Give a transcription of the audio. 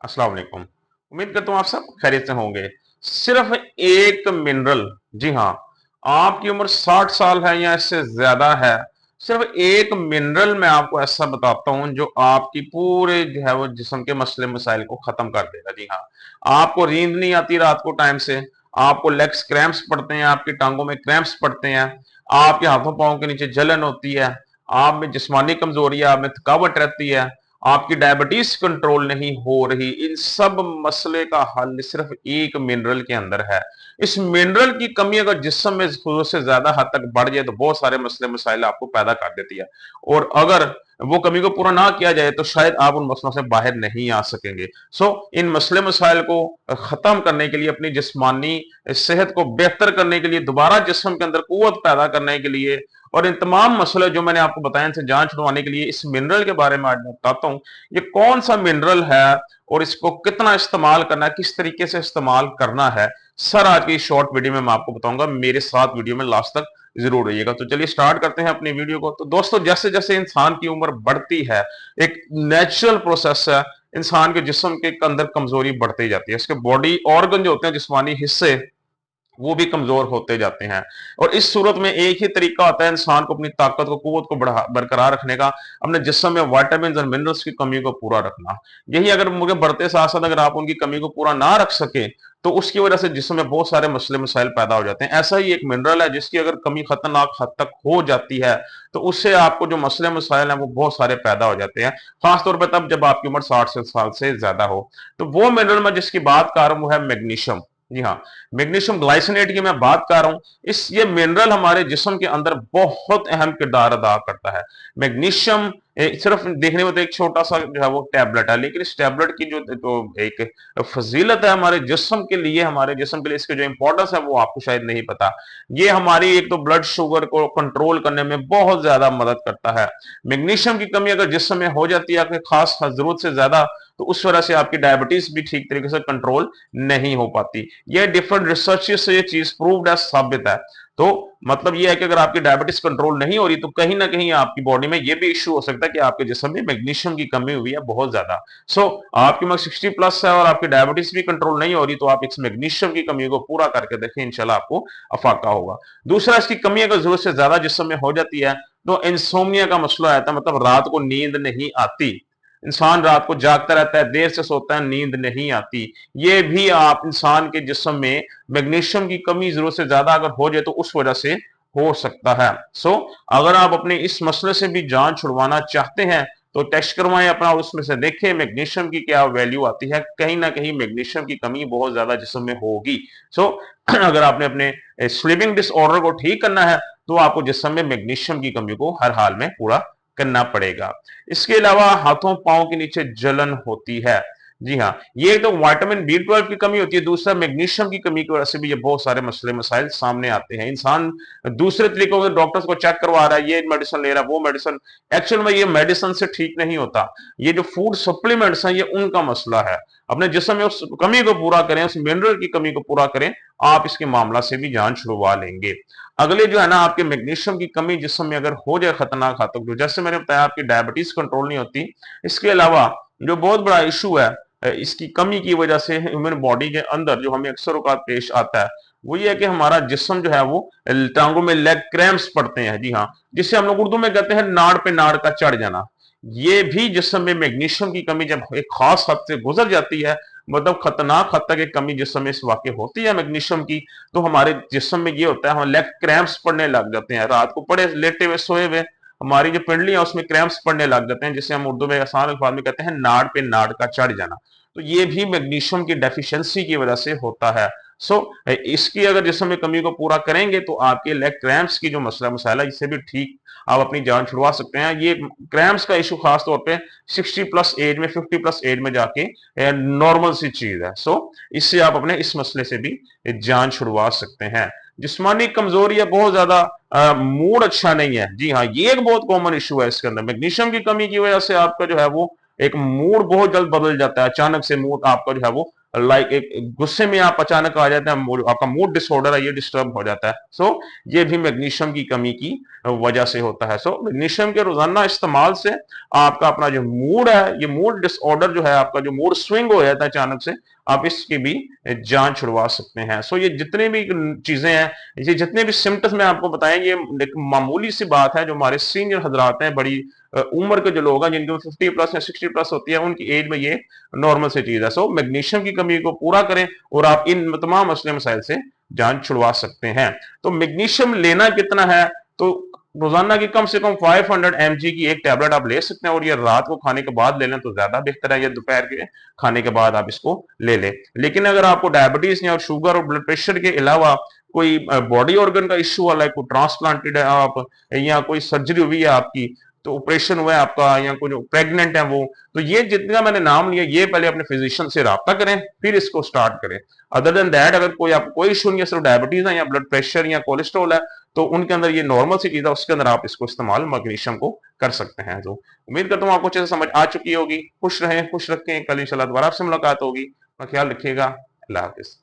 अस्सलाम वालेकुम। उम्मीद करता हूँ आप सब खैरियत से होंगे। सिर्फ एक मिनरल, जी हाँ, आपकी उम्र 60 साल है या इससे ज्यादा है, सिर्फ एक मिनरल मैं आपको ऐसा बताता हूँ जो आपकी पूरे जो है वो जिस्म के मसले मसाइल को खत्म कर देगा। जी हाँ, आपको नींद नहीं आती रात को टाइम से, आपको लेग्स क्रैम्प्स पड़ते हैं, आपकी टांगों में क्रैम्प्स पड़ते हैं, आपके हाथों पांव के नीचे जलन होती है, आप में जिस्मानी कमजोरी है, आप में थकावट रहती है, आपकी डायबिटीज कंट्रोल नहीं हो रही, इन सब मसले का हल सिर्फ एक मिनरल के अंदर है। इस मिनरल की कमी अगर जिस्म में जरूरत से ज्यादा हद तक बढ़ जाए तो बहुत सारे मसले मसाइल आपको पैदा कर देती है, और अगर वो कमी को पूरा ना किया जाए तो शायद आप उन मसलों से बाहर नहीं आ सकेंगे। इन मसले मसाइल को खत्म करने के लिए, अपनी जिस्मानी सेहत को बेहतर करने के लिए, दोबारा जिस्म के अंदर कुव्वत पैदा करने के लिए, और इन तमाम मसले जो मैंने आपको बताए इनसे जान छुड़वाने के लिए इस मिनरल के बारे में आज मैं बताता हूं। ये कौन सा मिनरल है और इसको कितना इस्तेमाल करना है, किस तरीके से इस्तेमाल करना है, सर आज की शॉर्ट वीडियो में मैं आपको बताऊंगा। मेरे साथ वीडियो में लास्ट तक जरूर रहिएगा। तो चलिए स्टार्ट करते हैं अपनी वीडियो को। तो दोस्तों, जैसे जैसे इंसान की उम्र बढ़ती है, एक नेचुरल प्रोसेस है, इंसान के जिस्म के अंदर कमजोरी बढ़ती जाती है, इसके बॉडी ऑर्गन जो होते हैं, जिस्मानी हिस्से, वो भी कमजोर होते जाते हैं। और इस सूरत में एक ही तरीका होता है इंसान को अपनी ताकत को, कुव्वत को बरकरार रखने का, अपने जिस्म में विटामिन और मिनरल्स की कमी को पूरा रखना। यही अगर मुझे बढ़ते साथ साथ अगर आप उनकी कमी को पूरा ना रख सके तो उसकी वजह से जिस्म में बहुत सारे मसले मसाइल पैदा हो जाते हैं। ऐसा ही एक मिनरल है जिसकी अगर कमी खतरनाक हद तक हो जाती है तो उससे आपको जो मसले मसाइल हैं वो बहुत सारे पैदा हो जाते हैं, खासतौर पर तब जब आपकी उम्र 60 साल से ज्यादा हो। तो वो मिनरल मैं जिसकी बात कर रहा हूं वो है मैग्नीशियम। जी हाँ, मैग्नीशियम ग्लाइसिनेट की मैं बात कर रहा हूं। ये मिनरल हमारे जिस्म के अंदर बहुत अहम किरदार अदा करता है। मैग्नीशियम सिर्फ देखने में तो एक छोटा सा जो है वो टैबलेट है, लेकिन इस टैबलेट की जो तो एक फजीलत है हमारे जिस्म के लिए, हमारे जिस्म के लिए इसकी जो इंपॉर्टेंस है वो आपको शायद नहीं पता। ये हमारी एक तो ब्लड शुगर को कंट्रोल करने में बहुत ज्यादा मदद करता है। मैग्नीशियम की कमी अगर जिस्म में हो जाती है खास जरूरत से ज्यादा, तो उस वजह से आपकी डायबिटीज भी ठीक तरीके से कंट्रोल नहीं हो पाती। ये डिफरेंट रिसर्च से ये चीज प्रूव्ड है, साबित है। तो मतलब ये है कि अगर आपकी डायबिटीज कंट्रोल नहीं हो रही तो कहीं ना कहीं आपकी बॉडी में ये भी इश्यू हो सकता है कि आपके जिस्म में मैग्नीशियम की कमी हुई है बहुत ज्यादा। आपकी उम्र 60+ है और आपकी डायबिटीज भी कंट्रोल नहीं हो रही तो आप इस मैग्नीशियम की कमी को पूरा करके देखें, इंशाल्लाह आपको अफाका होगा। दूसरा, इसकी कमी अगर जरूरत से ज्यादा जिस्म में हो जाती है तो इंसोमिया का मसला आता है, मतलब रात को नींद नहीं आती। इंसान रात को जागता रहता है, देर से सोता है, नींद नहीं आती। ये भी आप इंसान के जिस्म में मैग्नीशियम की कमी जरूरत से ज्यादा अगर हो जाए तो उस वजह से हो सकता है। अगर आप अपने इस मसले से भी जान छुड़वाना चाहते हैं तो टेस्ट करवाएं अपना और उसमें से देखें मैग्नीशियम की क्या वैल्यू आती है। कहीं ना कहीं मैग्नीशियम की कमी बहुत ज्यादा जिस्म में होगी। सो अगर आपने अपने स्लीपिंग डिसऑर्डर को ठीक करना है तो आपको जिस्म में मैग्नीशियम की कमी को हर हाल में पूरा करना पड़ेगा। इसके अलावा हाथों पांव के नीचे जलन होती है। जी हाँ, ये तो विटामिन B12 की कमी होती है, दूसरा मैग्नीशियम की कमी की वजह से भी ये बहुत सारे मसले मसाइल सामने आते हैं। इंसान दूसरे तरीकों से डॉक्टर्स को चेक करवा रहा है, ये मेडिसिन ले रहा है, वो मेडिसिन, एक्चुअल में ये मेडिसिन से ठीक नहीं होता। ये जो फूड सप्लीमेंट्स हैं ये उनका मसला है। अपने जिस्म में उस कमी को पूरा करें, उस मिनरल की कमी को पूरा करें, आप इसके मामला से भी जान छुड़वा लेंगे। अगले जो है ना, आपके मैग्नीशियम की कमी जिस्म में अगर हो जाए खतरनाक हद तक, जैसे मैंने बताया आपकी डायबिटीज कंट्रोल नहीं होती। इसके अलावा जो बहुत बड़ा इशू है इसकी कमी की वजह से ह्यूमन बॉडी के अंदर जो हमें अक्सर औकात पेश आता है वो ये है कि हमारा जिस्म जो है वो टांगों में लेग क्रैम्प्स पड़ते हैं। जी हाँ, जिसे हम लोग उर्दू में कहते हैं नाड़ पे नाड़ का चढ़ जाना। ये भी जिस्म में मैग्नीशियम की कमी जब एक खास हद से गुजर जाती है, मतलब खतरनाक हद तक एक कमी जिस्म में इस वाकई होती है मैग्नीशियम की, तो हमारे जिस्म में ये होता है, हम लेग क्रैम्प्स पड़ने लग जाते हैं। रात को पड़े लेटे हुए सोए हुए हमारी जो पिंडली है उसमें क्रैम्प्स पड़ने लग जाते हैं, जिसे हम उर्दू में आसान अल्फाज में कहते हैं नाड़ पे नाड़ का चढ़ जाना। तो ये भी मैग्नीशियम की डेफिशिएंसी की वजह से होता है। इसकी अगर जिस्म में कमी को पूरा करेंगे तो आपके लेग क्रैम्प्स की जो मसला मसाला इससे भी ठीक आप अपनी जान छुड़वा सकते हैं। ये क्रैम्प्स का इशू खास तौर पे 60+ एज में, 50+ एज में जाके नॉर्मल सी चीज है। इससे आप अपने इस मसले से भी जान छुड़वा सकते हैं। जिस्मानी कमजोरी है बहुत ज्यादा, मूड अच्छा नहीं है। जी हाँ, ये एक बहुत कॉमन इशू है इसके अंदर। मैग्नीशियम की कमी की वजह से आपका जो है वो एक मूड बहुत जल्द बदल जाता है, अचानक से मूड आपका जो है वो लाइक एक गुस्से में आप अचानक आ जाते हैं, आपका मूड डिसऑर्डर है, ये डिस्टर्ब हो जाता है। सो ये भी मैग्नीशियम की कमी की वजह से होता है। सो मैग्नीशियम के रोजाना इस्तेमाल से आपका अपना जो मूड है, ये मूड डिसऑर्डर जो है, आपका जो मूड स्विंग हो जाता है अचानक से, आप इसकी भी जान छुड़वा सकते हैं। सो ये जितने भी चीजें हैं, ये जितने भी सिम्टम्स मैं आपको बताएं, ये एक मामूली सी बात है। जो हमारे सीनियर हजरात हैं, बड़ी उम्र के जो लोग हैं, जिनकी 50+ या 60+ होती है, उनकी एज में ये नॉर्मल सी चीज है। सो मैग्नीशियम की कमी को पूरा करें और आप इन तमाम मसले मसाइल से जान छुड़वा सकते हैं। तो मैग्नीशियम लेना कितना है, तो रोजाना की कम से कम 500 mg की एक टैबलेट आप ले सकते हैं, और ये रात को खाने के बाद ले लें तो ज्यादा बेहतर है, या दोपहर के खाने के बाद आप इसको ले लें। लेकिन अगर आपको डायबिटीज या शुगर और ब्लड प्रेशर के अलावा कोई बॉडी ऑर्गन का इश्यू वाला है, कोई ट्रांसप्लांटेड है आप, या कोई सर्जरी हुई है आपकी, तो ऑपरेशन हुआ है आपका, या कोई प्रेग्नेंट है वो, तो ये जितना मैंने नाम लिया, ये पहले अपने फिजिशियन से रब्ता करें, फिर इसको स्टार्ट करें। अदर देन दैट, अगर कोई आपको कोई इशू नहीं है, सिर्फ डायबिटीज है या ब्लड प्रेशर या कोलेस्ट्रॉल है, तो उनके अंदर ये नॉर्मल सी चीज है, उसके अंदर आप इसको इस्तेमाल मैग्नीशियम को कर सकते हैं। तो उम्मीद करता हूँ आपको अच्छे से समझ आ चुकी होगी। खुश रहें, खुश रखें, कल इंशाल्लाह दोबारा आपसे मुलाकात होगी। अपना ख्याल रखिएगा। अल्लाह हाफिज।